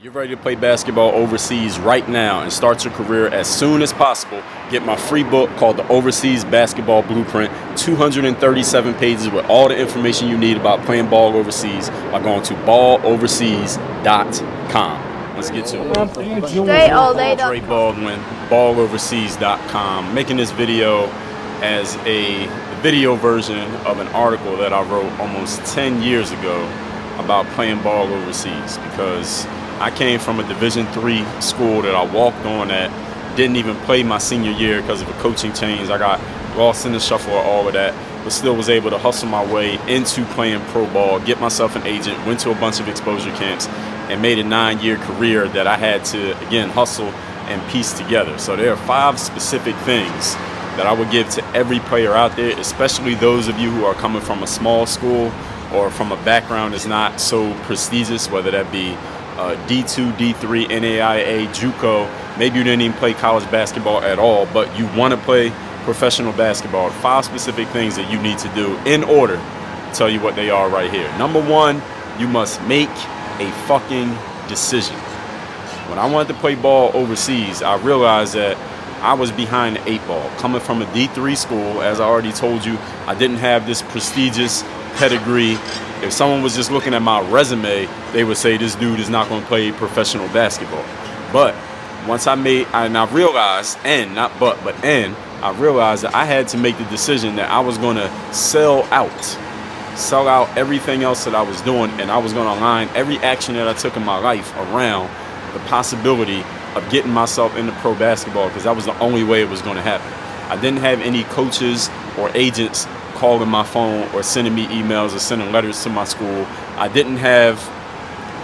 You're ready to play basketball overseas right now and start your career as soon as possible. Get my free book called The Overseas Basketball Blueprint, 237 pages with all the information you need about playing ball overseas by going to balloverseas.com. Let's get to it. Dre Baldwin, balloverseas.com. Making this video as a video version of an article that I wrote almost 10 years ago about playing ball overseas, because I came from a Division III school that I walked on at, didn't even play my senior year because of a coaching change. I got lost in the shuffle of all of that, but still was able to hustle my way into playing pro ball, get myself an agent, went to a bunch of exposure camps, and made a 9-year career that I had to, again, hustle and piece together. So there are 5 specific things that I would give to every player out there, especially those of you who are coming from a small school or from a background that's not so prestigious, whether that be D2, D3, NAIA, JUCO. Maybe you didn't even play college basketball at all, but you want to play professional basketball. 5 specific things that you need to do in order to tell you what they are right here. Number 1, you must make a fucking decision. When I wanted to play ball overseas, I realized that I was behind the 8 ball. Coming from a D3 school, as I already told you, I didn't have this prestigious pedigree. If someone was just looking at my resume, they would say this dude is not going to play professional basketball. But once I realized I realized that I had to make the decision that I was going to sell out everything else that I was doing, and I was going to align every action that I took in my life around the possibility of getting myself into pro basketball, because that was the only way it was going to happen. I didn't have any coaches or agents calling my phone or sending me emails or sending letters to my school. I didn't have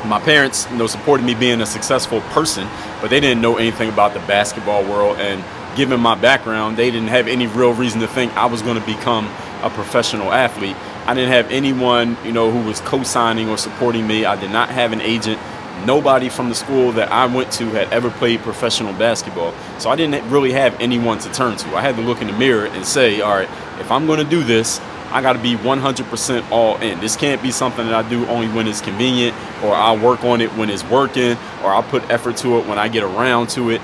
my parents, supporting me being a successful person, but they didn't know anything about the basketball world. And given my background, they didn't have any real reason to think I was going to become a professional athlete. I didn't have anyone, who was co-signing or supporting me. I did not have an agent. Nobody from the school that I went to had ever played professional basketball. So I didn't really have anyone to turn to. I had to look in the mirror and say, all right, if I'm going to do this, I got to be 100% all in. This can't be something that I do only when it's convenient, or I'll work on it when it's working, or I'll put effort to it when I get around to it.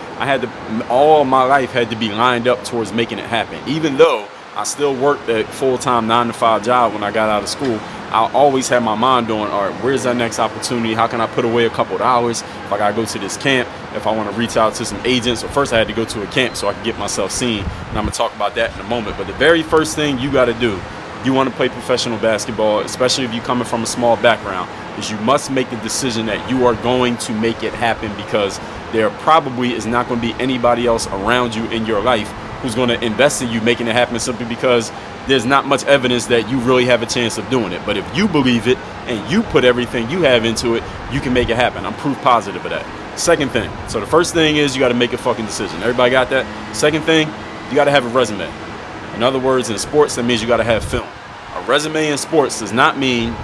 All of my life had to be lined up towards making it happen. Even though I still worked a full-time 9-to-5 job when I got out of school, I always had my mind on, all right, where's that next opportunity? How can I put away a couple of hours if I got to go to this camp, if I want to reach out to some agents? So first I had to go to a camp so I could get myself seen, and I'm going to talk about that in a moment. But the very first thing you got to do, you want to play professional basketball, especially if you're coming from a small background, is you must make the decision that you are going to make it happen, because there probably is not going to be anybody else around you in your life who's going to invest in you making it happen, simply because there's not much evidence that you really have a chance of doing it. But if you believe it and you put everything you have into it, you can make it happen. I'm proof positive of that. Second thing. So the first thing is you got to make a fucking decision. Everybody got that? Second thing, you got to have a resume. In other words, in sports, that means you got to have film. A resume in sports does not mean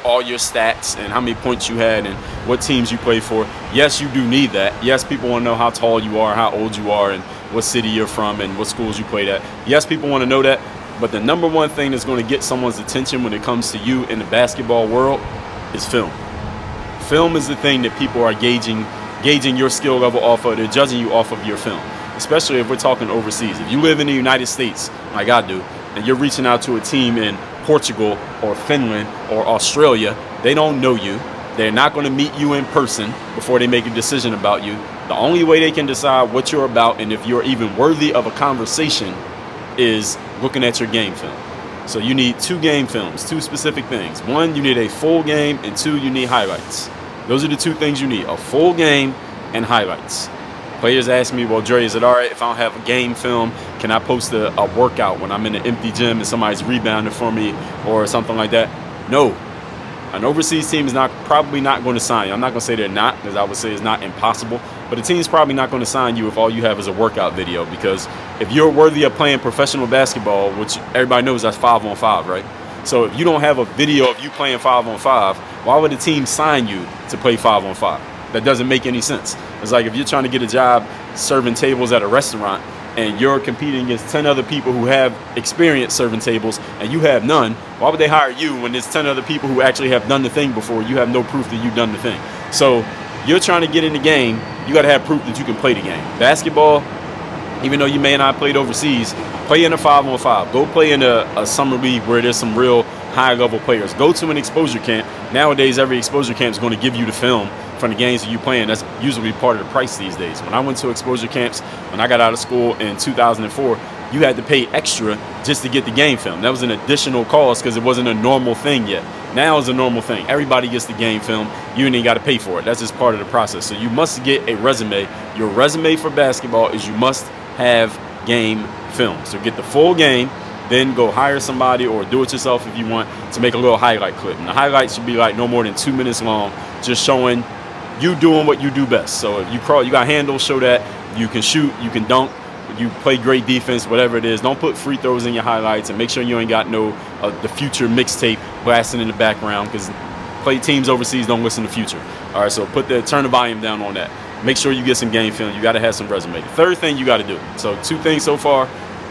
all your stats and how many points you had and what teams you play for. Yes, you do need that. Yes, people want to know how tall you are, how old you are, and what city you're from and what schools you played at. Yes, people want to know that. But the number one thing that's going to get someone's attention when it comes to you in the basketball world is film. Film is the thing that people are gauging your skill level off of. They're judging you off of your film, especially if we're talking overseas. If you live in the United States, like I do, and you're reaching out to a team in Portugal or Finland or Australia, they don't know you. They're not going to meet you in person before they make a decision about you. The only way they can decide what you're about and if you're even worthy of a conversation is looking at your game film. So you need 2 game films, 2 specific things. 1, you need a full game, and 2, you need highlights. Those are the 2 things you need, a full game and highlights. Players ask me, well, Dre, is it all right if I don't have a game film? Can I post a workout when I'm in an empty gym and somebody's rebounding for me or something like that? No. An overseas team is probably not going to sign you. I'm not going to say they're not, because I would say it's not impossible. But a team's probably not going to sign you if all you have is a workout video, because if you're worthy of playing professional basketball, which everybody knows that's 5-on-5, right? So if you don't have a video of you playing 5-on-5, why would a team sign you to play 5-on-5? That doesn't make any sense. It's like if you're trying to get a job serving tables at a restaurant and you're competing against 10 other people who have experience serving tables and you have none, why would they hire you when there's 10 other people who actually have done the thing before? You have no proof that you've done the thing. So you're trying to get in the game, you got to have proof that you can play the game. Basketball, even though you may not have played overseas, play in a 5-on-5. Go play in a summer league where there's some real high-level players. Go to an exposure camp. Nowadays, every exposure camp is going to give you the film from the games that you playing. That's usually part of the price these days. When I went to exposure camps, when I got out of school in 2004, you had to pay extra just to get the game film. That was an additional cost because it wasn't a normal thing yet. Now it's a normal thing. Everybody gets the game film. You ain't got to pay for it. That's just part of the process. So you must get a resume. Your resume for basketball is you must have game film. So get the full game, then go hire somebody or do it yourself if you want to make a little highlight clip. And the highlights should be like no more than 2 minutes long, just showing you doing what you do best. So if you crawl, you got handles, show that. You can shoot, you can dunk, you play great defense, whatever it is. Don't put free throws in your highlights, and make sure you ain't got no the Future mixtape blasting in the background, because play teams overseas don't listen to Future. All right, so turn the volume down on that. Make sure you get some game film. You got to have some resume. The third thing you got to do. So 2 things so far.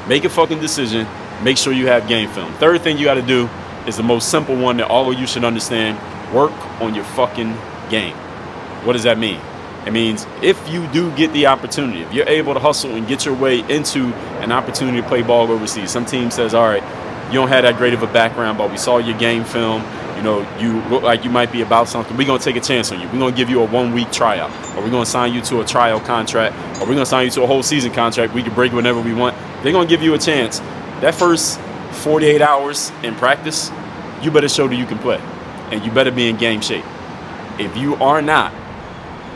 Make a fucking decision. Make sure you have game film. Third thing you got to do is the most simple one that all of you should understand. Work on your fucking game. What does that mean? It means if you do get the opportunity, if you're able to hustle and get your way into an opportunity to play ball overseas, some team says, all right, you don't have that great of a background, but we saw your game film. You know, you look like you might be about something. We're going to take a chance on you. We're going to give you a 1-week tryout, or we're going to sign you to a trial contract, or we're going to sign you to a whole season contract. We can break whenever we want. They're going to give you a chance. That first 48 hours in practice, you better show that you can play, and you better be in game shape. If you are not,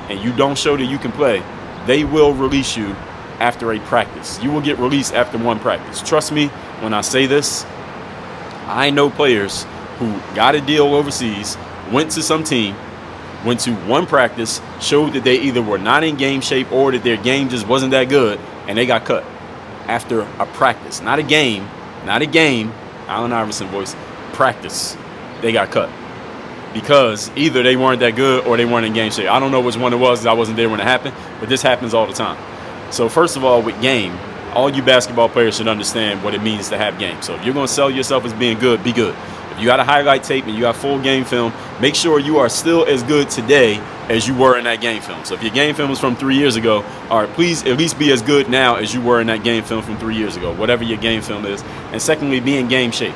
and you don't show that you can play, they will release you after a practice. You will get released after 1 practice. Trust me when I say this. I know players who got a deal overseas, went to some team, went to 1 practice, showed that they either were not in game shape or that their game just wasn't that good, and they got cut after a practice. Not a game, Allen Iverson voice, practice. They got cut because either they weren't that good or they weren't in game shape. I don't know which one it was. I wasn't there when it happened, but this happens all the time. So first of all, with game, all you basketball players should understand what it means to have game. So if you're going to sell yourself as being good, be good. If you got a highlight tape and you got full game film, make sure you are still as good today as you were in that game film. So if your game film was from 3 years ago, all right, please at least be as good now as you were in that game film from 3 years ago, whatever your game film is. And secondly, be in game shape.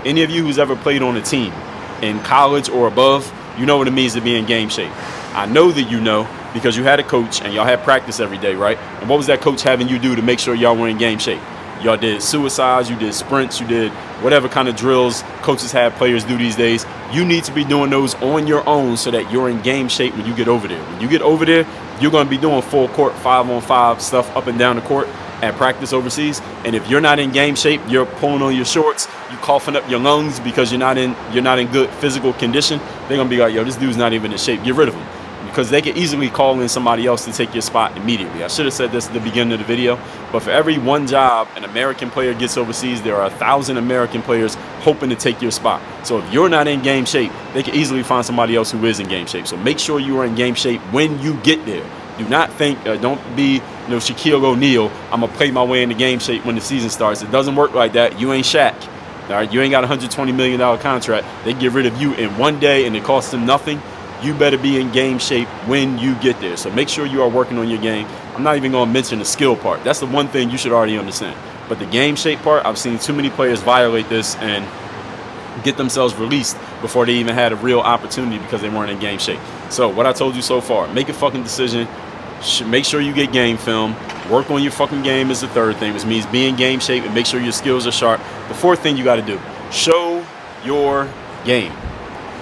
Any of you who's ever played on a team in college or above, you know what it means to be in game shape. I know that you know because you had a coach and y'all had practice every day, right? And what was that coach having you do to make sure y'all were in game shape? Y'all did suicides, you did sprints, you did whatever kind of drills coaches have players do these days. You need to be doing those on your own so that you're in game shape when you get over there. When you get over there, you're going to be doing full court 5-on-5 stuff up and down the court at practice overseas. And if you're not in game shape, you're pulling on your shorts, you coughing up your lungs because you're not in good physical condition. They're going to be like, yo, this dude's not even in shape. Get rid of him. Because they could easily call in somebody else to take your spot immediately. I should have said this at the beginning of the video, but for every 1 job an American player gets overseas, there are 1,000 American players hoping to take your spot. So if you're not in game shape, they can easily find somebody else who is in game shape. So make sure you are in game shape when you get there. Do not think, don't be, Shaquille O'Neal, I'm going to play my way into game shape when the season starts. It doesn't work like that. You ain't Shaq. All right, you ain't got a $120 million contract. They get rid of you in 1 day and it costs them nothing. You better be in game shape when you get there. So make sure you are working on your game. I'm not even going to mention the skill part. That's the one thing you should already understand. But the game shape part, I've seen too many players violate this and get themselves released before they even had a real opportunity because they weren't in game shape. So what I told you so far, make a fucking decision. Make sure you get game film. Work on your fucking game is the third thing, which means be in game shape and make sure your skills are sharp. The fourth thing you got to do, show your game.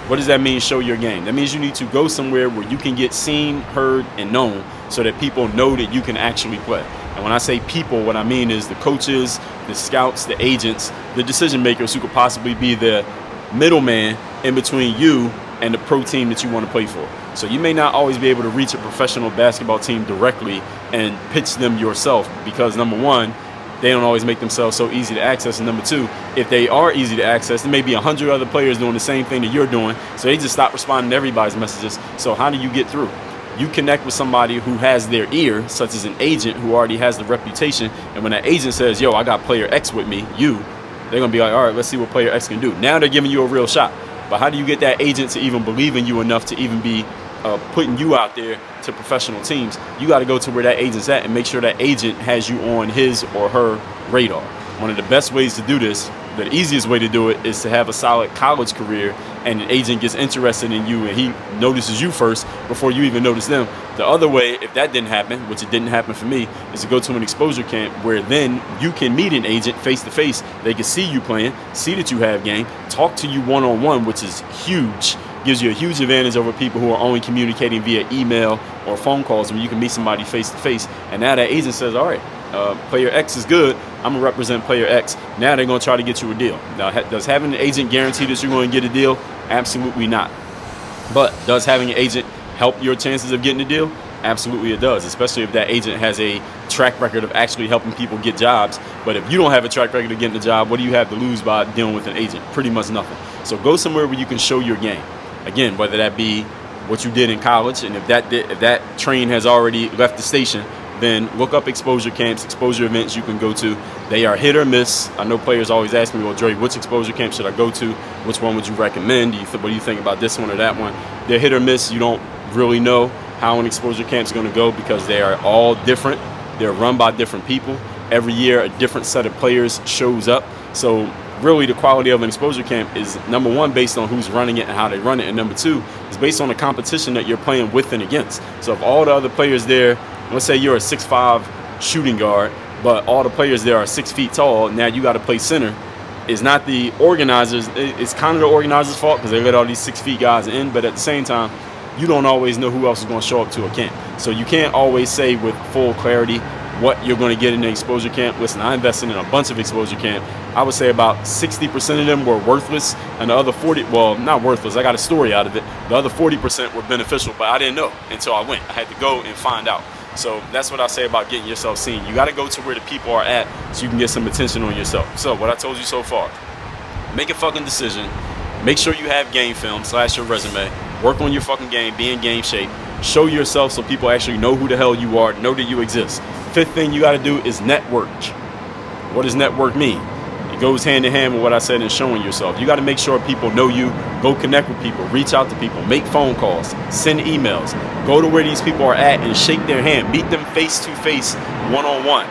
What does that mean, show your game? That means you need to go somewhere where you can get seen, heard, and known so that people know that you can actually play. And when I say people, what I mean is the coaches, the scouts, the agents, the decision makers who could possibly be the middleman in between you and the pro team that you want to play for. So you may not always be able to reach a professional basketball team directly and pitch them yourself because, number one, they don't always make themselves so easy to access. And number two, if they are easy to access, there may be 100 other players doing the same thing that you're doing. So they just stop responding to everybody's messages. So how do you get through? You connect with somebody who has their ear, such as an agent who already has the reputation. And when that agent says, yo, I got player X with me, they're going to be like, all right, let's see what player X can do. Now they're giving you a real shot. But how do you get that agent to even believe in you enough to even be putting you out there to professional teams, you got to go to where that agent's at and make sure that agent has you on his or her radar. One of the best ways to do this, the easiest way to do it, is to have a solid college career and an agent gets interested in you and he notices you first before you even notice them. The other way, if that didn't happen, which it didn't happen for me, is to go to an exposure camp where then you can meet an agent face to face. They can see you playing, see that you have game, talk to you one-on-one, which is huge. Gives you a huge advantage over people who are only communicating via email or phone calls when you can meet somebody face to face. And now that agent says, all right, player X is good, I'm gonna represent player X. Now they're gonna try to get you a deal. Now, does having an agent guarantee that you're gonna get a deal? Absolutely not. But does having an agent help your chances of getting a deal? Absolutely it does, especially if that agent has a track record of actually helping people get jobs. But if you don't have a track record of getting a job, what do you have to lose by dealing with an agent? Pretty much nothing. So go somewhere where you can show your game. Again, whether that be what you did in college, and if that train has already left the station, then look up exposure camps, exposure events you can go to. They are hit or miss. I know players always ask me, well, Dre, which exposure camp should I go to? Which one would you recommend? What do you think about this one or that one? They're hit or miss. You don't really know how an exposure camp is going to go because they are all different. They're run by different people. Every year, a different set of players shows up. So really the quality of an exposure camp is, number one, based on who's running it and how they run it, and number two is based on the competition that you're playing with and against. So if all the other players there, let's say you're a 6'5" shooting guard, but all the players there are 6 feet tall, now you got to play center. It's not the organizers, it's kind of the organizers' fault because they let all these 6 feet guys in, but at the same time, you don't always know who else is going to show up to a camp. So you can't always say with full clarity what you're going to get in the exposure camp. Listen, I invested in a bunch of exposure camp. I would say about 60% of them were worthless, and the other 40, well, not worthless, I got a story out of it. The other 40% were beneficial, but I didn't know until I went. I had to go and find out. So that's what I say about getting yourself seen. You got to go to where the people are at so you can get some attention on yourself. So what I told you so far, make a fucking decision. Make sure you have game film / your resume. Work on your fucking game, be in game shape. Show yourself so people actually know who the hell you are, know that you exist. Fifth thing you got to do is network. What does network mean? It goes hand in hand with what I said in showing yourself. You got to make sure people know you. Go connect with people. Reach out to people. Make phone calls. Send emails. Go to where these people are at and shake their hand. Meet them face to face, one-on-one.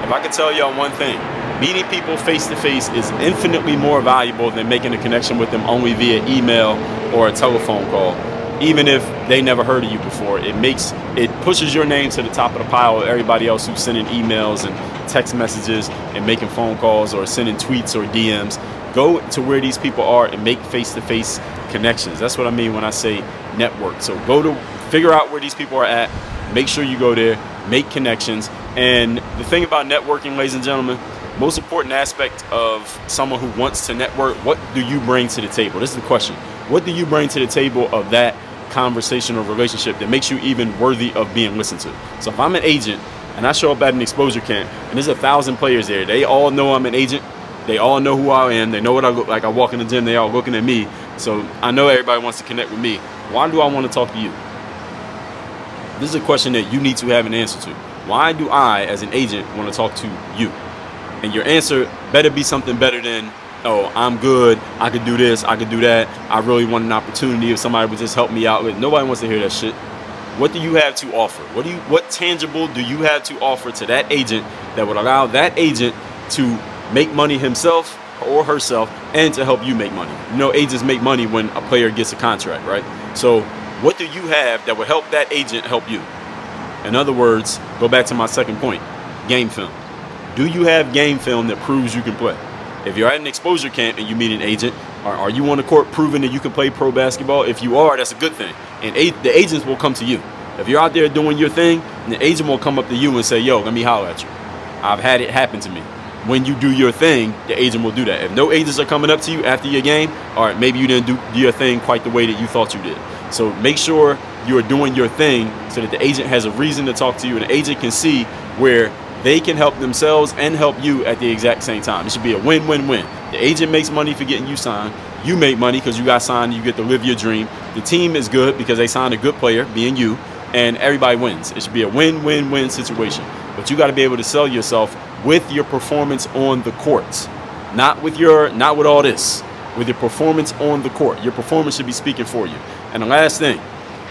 If I could tell y'all one thing, meeting people face to face is infinitely more valuable than making a connection with them only via email or a telephone call. Even if they never heard of you before, it pushes your name to the top of the pile of everybody else who's sending emails and text messages and making phone calls or sending tweets or DMs. Go to where these people are and make face-to-face connections. That's what I mean when I say network. So figure out where these people are at, make sure you go there, make connections. And the thing about networking, ladies and gentlemen, most important aspect of someone who wants to network, what do you bring to the table? This is the question. What do you bring to the table of that conversation or relationship that makes you even worthy of being listened to? So if I'm an agent and I show up at an exposure camp and there's 1,000 players there, they all know I'm an agent. They all know who I am. They know what I look like. I walk in the gym, they all looking at me. So I know everybody wants to connect with me. Why do I want to talk to you? This is a question that you need to have an answer to. Why do I, as an agent, want to talk to you? And your answer better be something better than, oh, I'm good, I could do this, I could do that, I really want an opportunity if somebody would just help me out. Nobody wants to hear that shit. What do you have to offer? What tangible do you have to offer to that agent that would allow that agent to make money himself or herself and to help you make money? You know, agents make money when a player gets a contract, right? So what do you have that would help that agent help you? In other words, go back to my second point, game film. Do you have game film that proves you can play? If you're at an exposure camp and you meet an agent, are you on the court proving that you can play pro basketball? If you are, that's a good thing. And the agents will come to you. If you're out there doing your thing, the agent will come up to you and say, yo, let me holler at you. I've had it happen to me. When you do your thing, the agent will do that. If no agents are coming up to you after your game, all right, maybe you didn't do your thing quite the way that you thought you did. So make sure you are doing your thing so that the agent has a reason to talk to you and the agent can see where they can help themselves and help you at the exact same time. It should be a win-win-win. The agent makes money for getting you signed. You make money because you got signed and you get to live your dream. The team is good because they signed a good player, being you, and everybody wins. It should be a win-win-win situation. But you got to be able to sell yourself with your performance on the courts. Not with all this. With your performance on the court. Your performance should be speaking for you. And the last thing,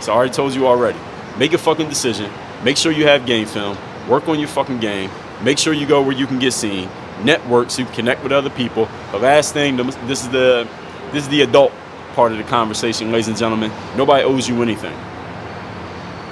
So I already told you already. Make a fucking decision. Make sure you have game film. Work on your fucking game. Make sure you go where you can get seen. Network so you can connect with other people. The last thing, this is the adult part of the conversation, ladies and gentlemen. Nobody owes you anything.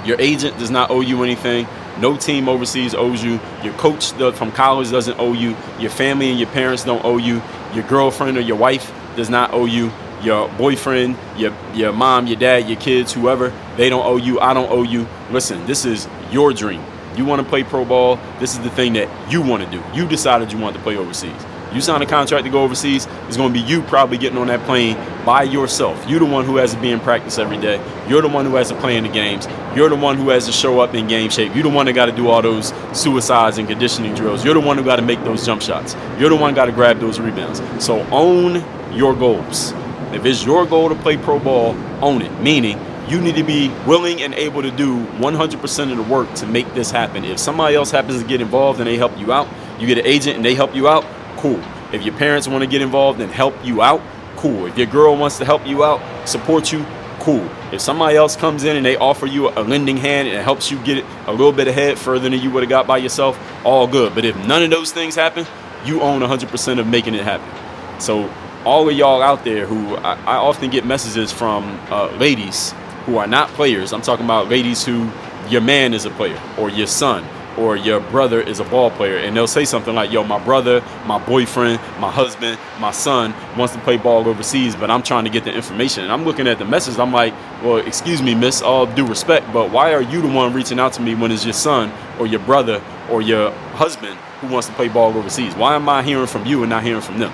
Your agent does not owe you anything. No team overseas owes you. Your coach from college doesn't owe you. Your family and your parents don't owe you. Your girlfriend or your wife does not owe you. Your boyfriend, your mom, your dad, your kids, whoever, they don't owe you. I don't owe you. Listen, this is your dream. You want to play pro ball. This is the thing that you want to do. You decided you want to play overseas. You sign a contract to go overseas, it's going to be you probably getting on that plane by yourself. You're the one who has to be in practice every day. You're the one who has to play in the games. You're the one who has to show up in game shape. You're the one that got to do all those suicides and conditioning drills. You're the one who got to make those jump shots. You're the one who got to grab those rebounds. So own your goals. If it's your goal to play pro ball, own it. Meaning, you need to be willing and able to do 100% of the work to make this happen. If somebody else happens to get involved and they help you out, you get an agent and they help you out, cool. If your parents want to get involved and help you out, cool. If your girl wants to help you out, support you, cool. If somebody else comes in and they offer you a lending hand and it helps you get it a little bit ahead further than you would have got by yourself, all good. But if none of those things happen, you own 100% of making it happen. So all of y'all out there who I often get messages from ladies who are not players. I'm talking about ladies who your man is a player or your son or your brother is a ball player, and they'll say something like, yo, my brother, my boyfriend, my husband, my son wants to play ball overseas, but I'm trying to get the information. And I'm looking at the message, I'm like, well, excuse me, miss, all due respect, but why are you the one reaching out to me when it's your son or your brother or your husband who wants to play ball overseas? Why am I hearing from you and not hearing from them?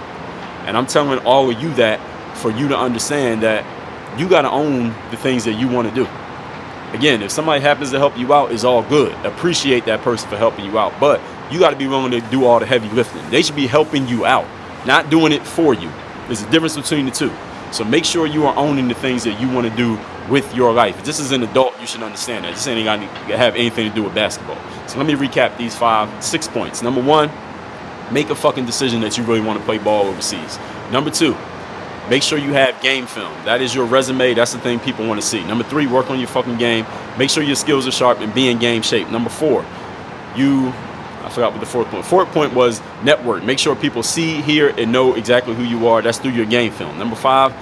And I'm telling all of you that for you to understand that you got to own the things that you want to do. Again, if somebody happens to help you out, it's all good. Appreciate that person for helping you out. But you got to be willing to do all the heavy lifting. They should be helping you out, not doing it for you. There's a difference between the two. So make sure you are owning the things that you want to do with your life. If this is an adult, you should understand that. This ain't got to have anything to do with basketball. So let me recap these 6 points. Number one, make a fucking decision that you really want to play ball overseas. Number two, make sure you have game film. That is your resume. That's the thing people want to see. Number three, work on your fucking game. Make sure your skills are sharp and be in game shape. Number four, I forgot what the fourth point. Fourth point was network. Make sure people see, hear, and know exactly who you are. That's through your game film. Number five,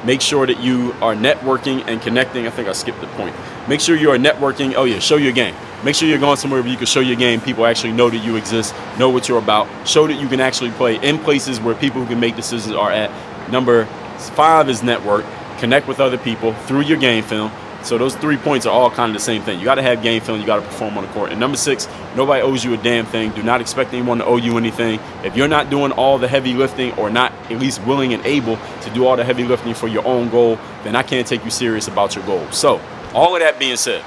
make sure that you are networking and connecting. I think I skipped the point. Make sure you are networking. Oh yeah, show your game. Make sure you're going somewhere where you can show your game. People actually know that you exist, know what you're about. Show that you can actually play in places where people who can make decisions are at. Number five is network. Connect with other people through your game film. So those 3 points are all kind of the same thing. You got to have game film. You got to perform on the court. And number six, nobody owes you a damn thing. Do not expect anyone to owe you anything. If you're not doing all the heavy lifting or not at least willing and able to do all the heavy lifting for your own goal, then I can't take you serious about your goal. So all of that being said,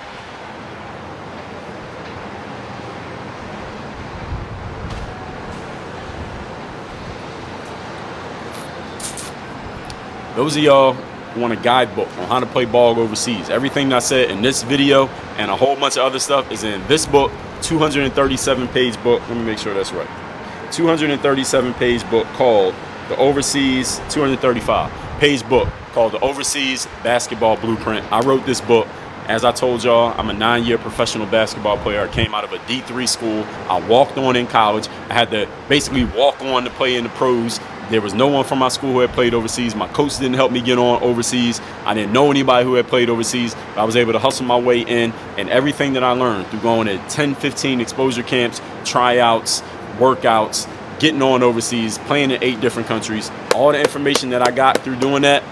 those of y'all who want a guidebook on how to play ball overseas, everything I said in this video and a whole bunch of other stuff is in this book, 237-page book. Let me make sure that's right. 237-page book called The Overseas, 235-page book called The Overseas Basketball Blueprint. I wrote this book. As I told y'all, I'm a 9-year professional basketball player. I came out of a D3 school. I walked on in college. I had to basically walk on to play in the pros. There was no one from my school who had played overseas. My coach didn't help me get on overseas. I didn't know anybody who had played overseas. I was able to hustle my way in, and everything that I learned through going to 10, 15 exposure camps, tryouts, workouts, getting on overseas, playing in 8 different countries, all the information that I got through doing that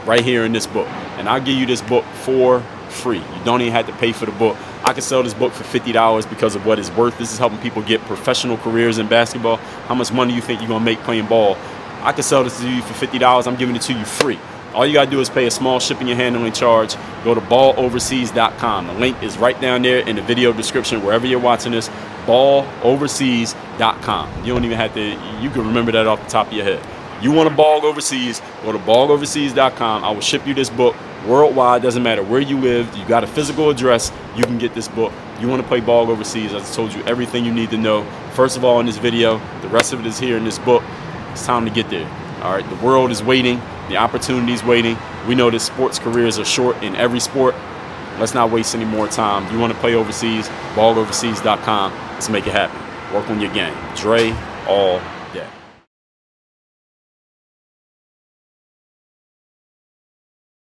right here in this book. And I'll give you this book for free. You don't even have to pay for the book. I could sell this book for $50 because of what it's worth. This is helping people get professional careers in basketball. How much money you think you're gonna make playing ball? I could sell this to you for $50. I'm giving it to you free. All you gotta do is pay a small shipping and handling charge. Go to balloverseas.com. The link is right down there in the video description wherever you're watching this. balloverseas.com. You don't even have to, you can remember that off the top of your head. You want to ball overseas, go to balloverseas.com. I will ship you this book worldwide. Doesn't matter where you live. You got a physical address, you can get this book. You want to play ball overseas, I just told you everything you need to know. First of all, in this video, the rest of it is here in this book. It's time to get there. All right, the world is waiting. The opportunity is waiting. We know that sports careers are short in every sport. Let's not waste any more time. If you want to play overseas, balloverseas.com. Let's make it happen. Work on your game. Dre all day.